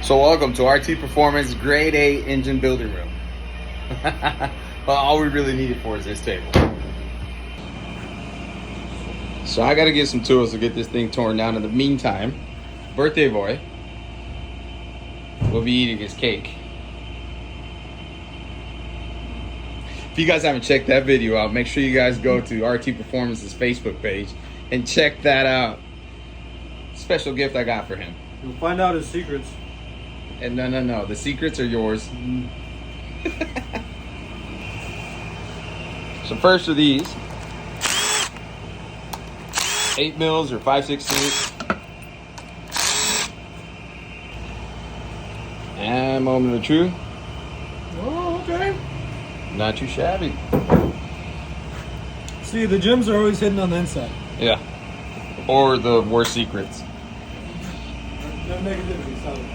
So welcome to RT Performance Grade A Engine Building Room. Well, all we really need it for is this table. So I gotta get some tools to get this thing torn down. In the meantime, birthday boy will be eating his cake. If you guys haven't checked that video out, make sure you guys go to RT Performance's Facebook page and check that out. Special gift I got for him. You'll find out his secrets. And no, the secrets are yours. So first of these, 8 mils or 5/16. And moment of truth. Oh, okay. Not too shabby. See, the gems are always hidden on the inside. Yeah. Or the worst secrets. No negativity, solid.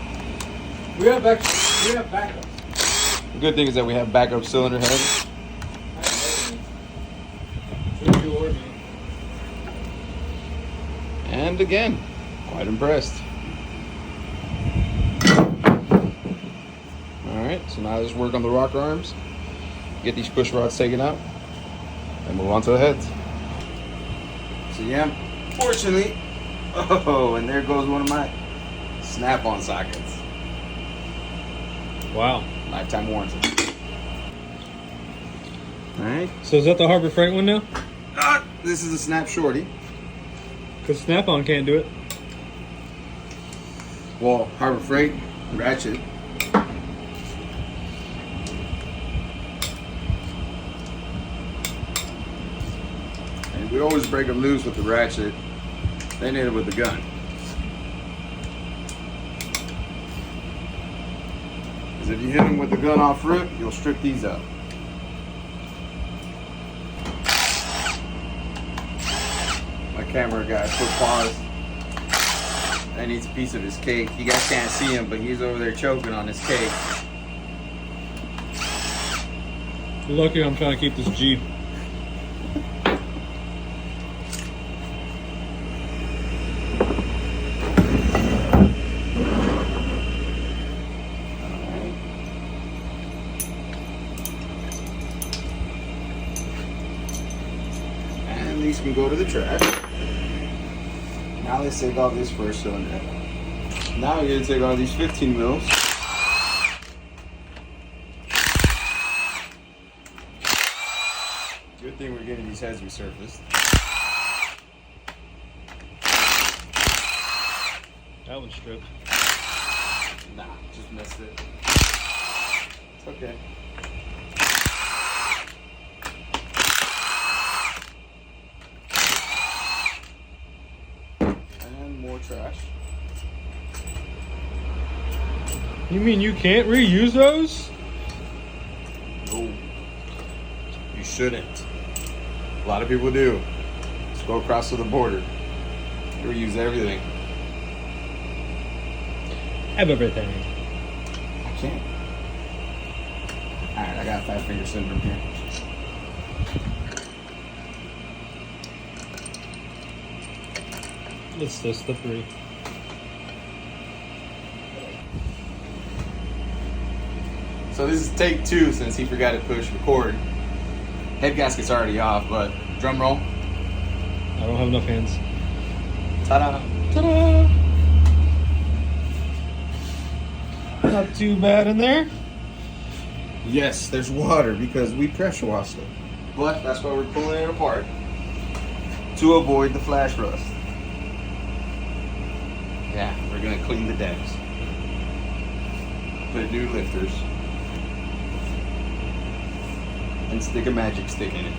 We have backups. The good thing is that we have backup cylinder heads. And again, quite impressed. Alright, so now let's work on the rocker arms. Get these push rods taken out. And move on to the heads. So yeah, fortunately, oh, and there goes one of my snap-on sockets. Wow. Lifetime warranty. Alright. So is that the Harbor Freight one now? This is a Snap Shorty. Because Snap-on can't do it. Well, Harbor Freight, ratchet. And we always break them loose with the ratchet. They need it with the gun. Because if you hit them with the gun off rip, you'll strip these up. My camera guy put pause. That needs a piece of his cake. You guys can't see him, but he's over there choking on his cake. You're lucky I'm trying to keep this Jeep. And these can go to the trash. Now let's take off this first cylinder. Now we're gonna take off these 15 mils. Good thing we're getting these heads resurfaced. That one's stripped. Nah, just missed it. It's okay. And more trash. You mean you can't reuse those? No. You shouldn't. A lot of people do. Just go across to the border. They reuse everything. Everything. I can't. Alright, I got 5-finger syndrome here. It's the slippery. So this is take 2 since he forgot to push record. Head gasket's already off, but drum roll. I don't have enough hands. Ta-da! Ta-da! Not too bad in there. Yes, there's water because we pressure washed it. But that's why we're pulling it apart. To avoid the flash rust. Yeah, we're gonna clean the decks. Put new lifters. And stick a magic stick in it.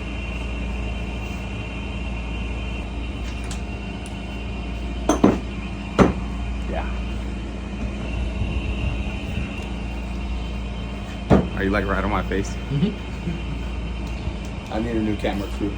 Yeah. Are you like right on my face? Mm-hmm. I need a new camera crew.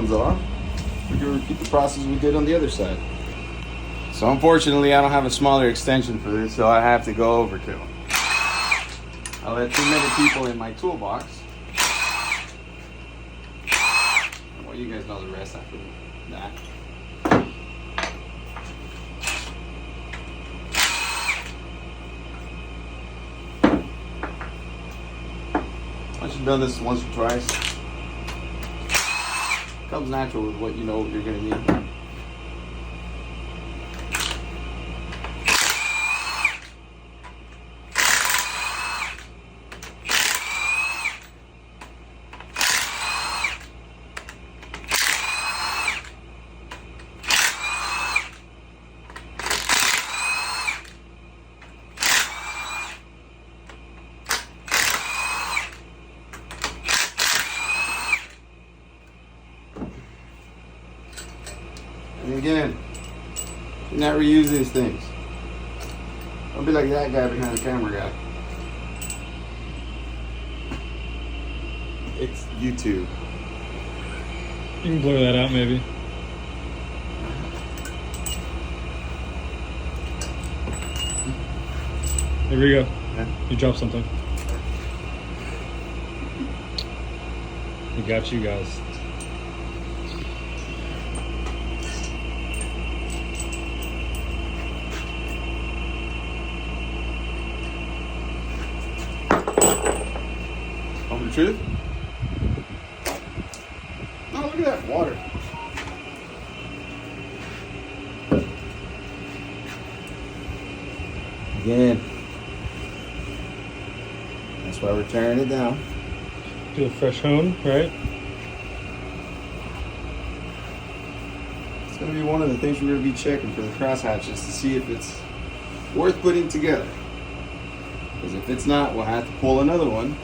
comes off, we can repeat the process we did on the other side. So unfortunately, I don't have a smaller extension for this, so I have to go overkill. I let too many people in my toolbox. Well, you guys know the rest after that. Once you've done this once or twice, it comes natural with what you know you're gonna need. And again, do not reuse these things. Don't be like that guy behind the camera guy. It's YouTube. You can blur that out, maybe. Here we go. Yeah. You dropped something. We got you guys. Tell me the truth? Oh, look at that water. Again. That's why we're tearing it down. Do a fresh hone, right? It's going to be one of the things we're going to be checking for the crosshatches to see if it's worth putting together. Because if it's not, we'll have to pull another one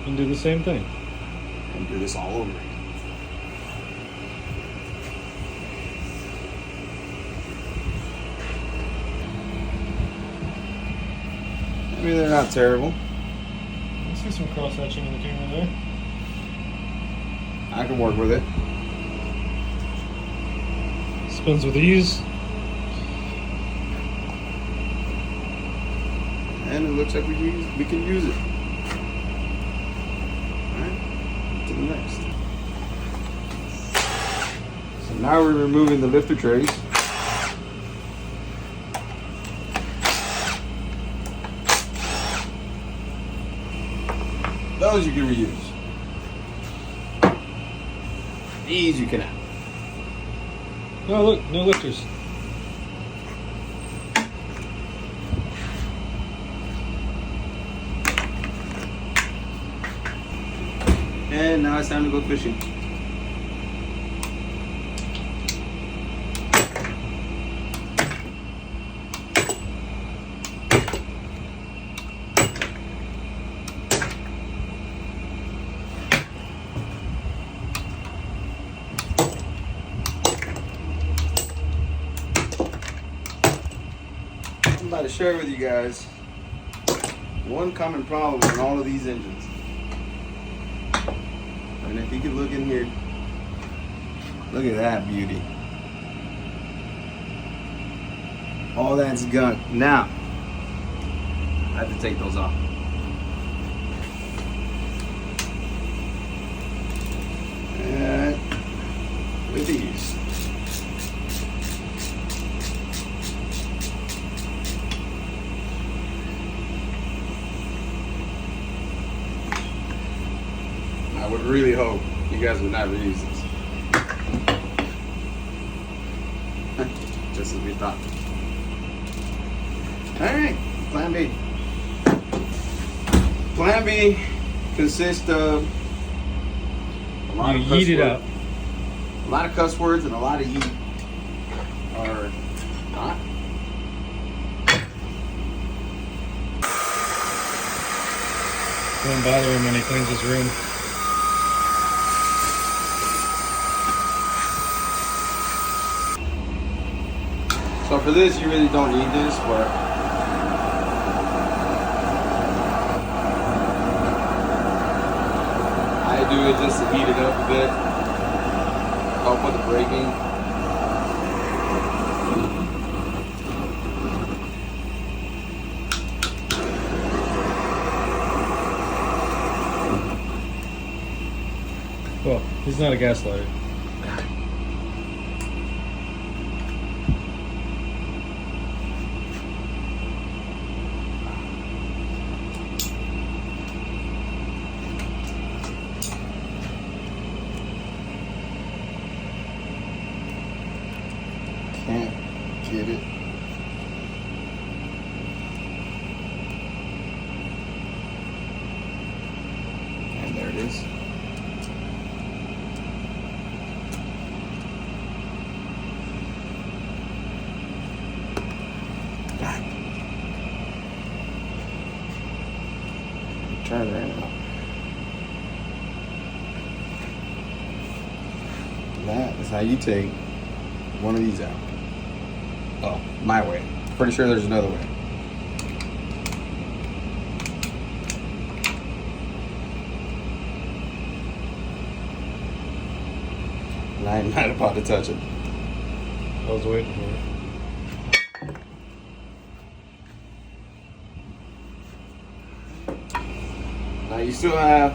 And do the same thing. and do this all over again. I mean, they're not terrible. I see some cross hatching in the camera there. I can work with it. Spins with ease. And it looks like we can use it. Alright, to the next. So now we're removing the lifter trays. Those you can reuse. These you cannot. Oh, look, no lifters. And now it's time to go fishing. I'm about to share with you guys one common problem in all of these engines. And if you can look in here, look at that beauty. All that's gunk. Now, I have to take those off. And with these. I would really hope you guys would not reuse this. Just as we thought. Alright, plan B. Plan B consists of a lot You of cuss yeet it words. up. A lot of cuss words and a lot of yeet. Or not. Don't bother him when he cleans his room. So for this, you really don't need this, but I do to it just to heat it up a bit. Help with the braking. Well, he's not a gaslighter. Can't get it. And there it is. Turn it around. That is how you take one of these out. Oh, my way. Pretty sure there's another way. And I'm not about to touch it. I was waiting for it. Now you still have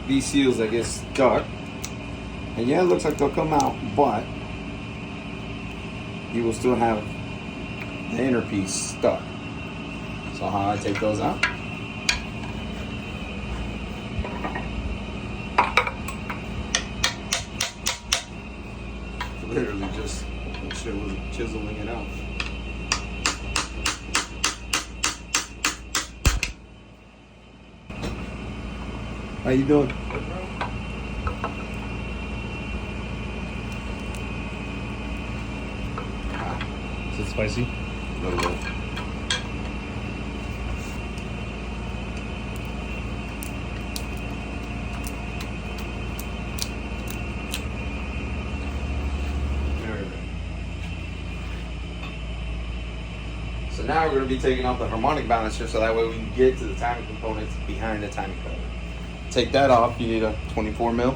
these seals that get stuck. And yeah, it looks like they'll come out, but you will still have the inner piece stuck. So how I take those out? Literally just chiseling it out. How you doing? Is it spicy? A little bit. So now we're going to be taking off the harmonic balancer so that way we can get to the timing components behind the timing cover. Take that off, you need a 24 mil.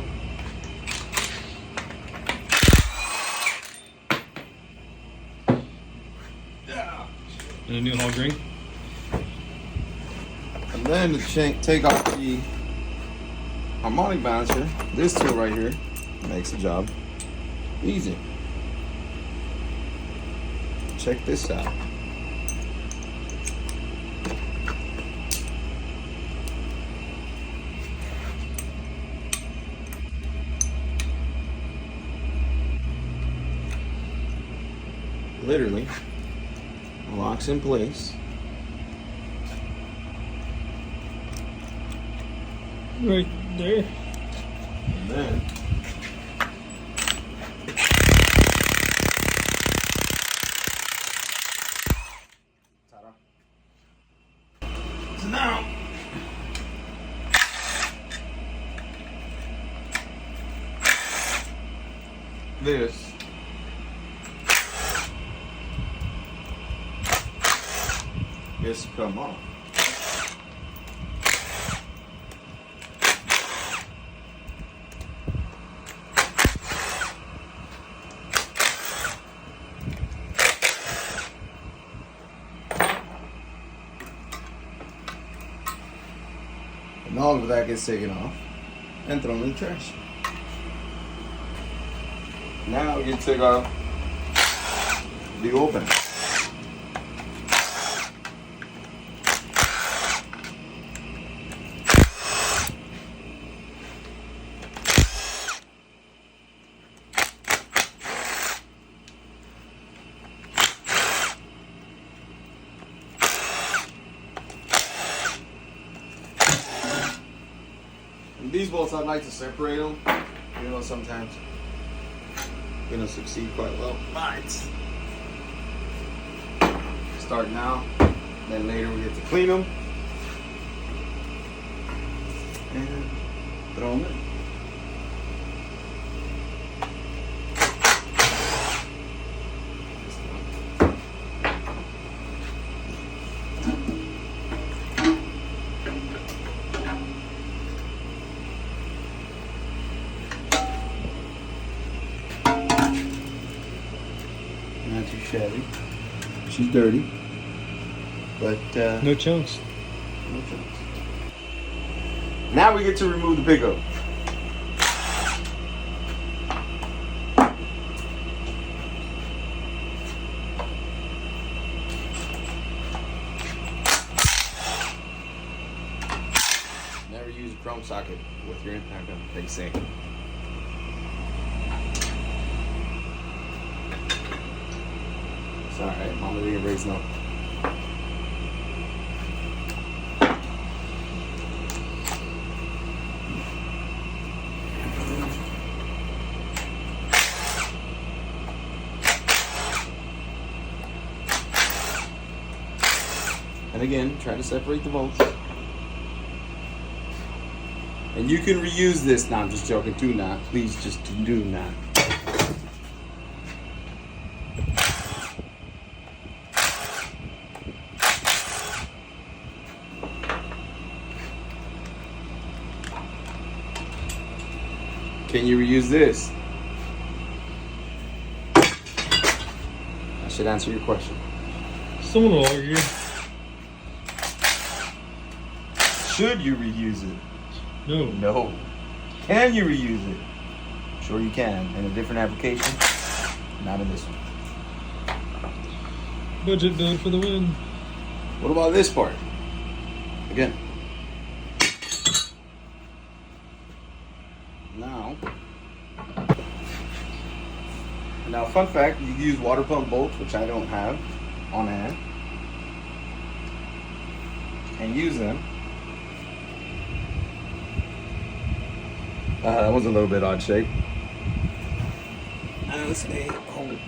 And a new hog ring. And then to take off the harmonic balancer, this tool right here makes the job easy. Check this out. Literally locks in place. Right there. And then so now this gets to come off. And all of that gets taken off and thrown in the trash. Now you take off the opener. And these bolts, I'd like to separate them. You know, sometimes they don't succeed quite well. But start now, then later we get to clean them and throw them in. Chevy. She's dirty, but No chunks. no chance. Now we get to remove the pickup. Never use a chrome socket with your impact gun, they say. It's alright, Mama didn't raise no. And again, try to separate the bolts. And you can reuse this. No, I'm just joking. Do not. Please just do not. Can you reuse this? I should answer your question. Someone will argue. Should you reuse it? No. No. Can you reuse it? Sure you can. In a different application. Not in this one. Budget build for the win. What about this part? Again. Now, fun fact, you can use water pump bolts, which I don't have on hand, and use them. That was a little bit odd shape. Let's stay home.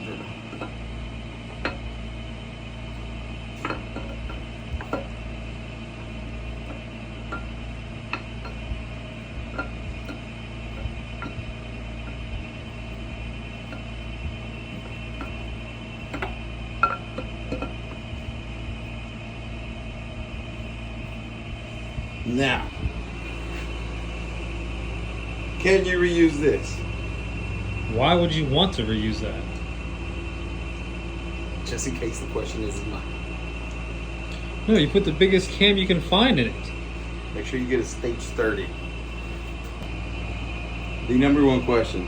Now, can you reuse this? Why would you want to reuse that? Just in case the question is mine. No, you put the biggest cam you can find in it. Make sure you get a stage 30. The number one question.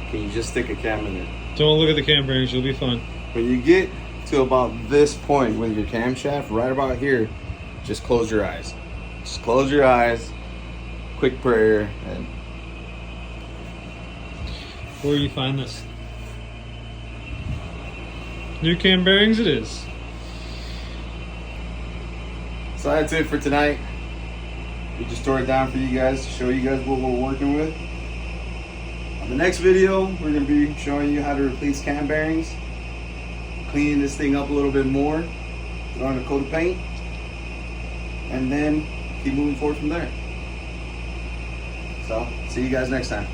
Can you just stick a cam in it? Don't look at the cam bearings, you'll be fine. When you get to about this point with your camshaft, right about here, just close your eyes. Just close your eyes, quick prayer, and Where do you find this? New cam bearings it is. so that's it for tonight. We just tore it down for you guys to show you guys what we're working with. On the next video, we're going to be showing you how to replace cam bearings, cleaning this thing up a little bit more, throwing a coat of paint, and then keep moving forward from there. So, see you guys next time.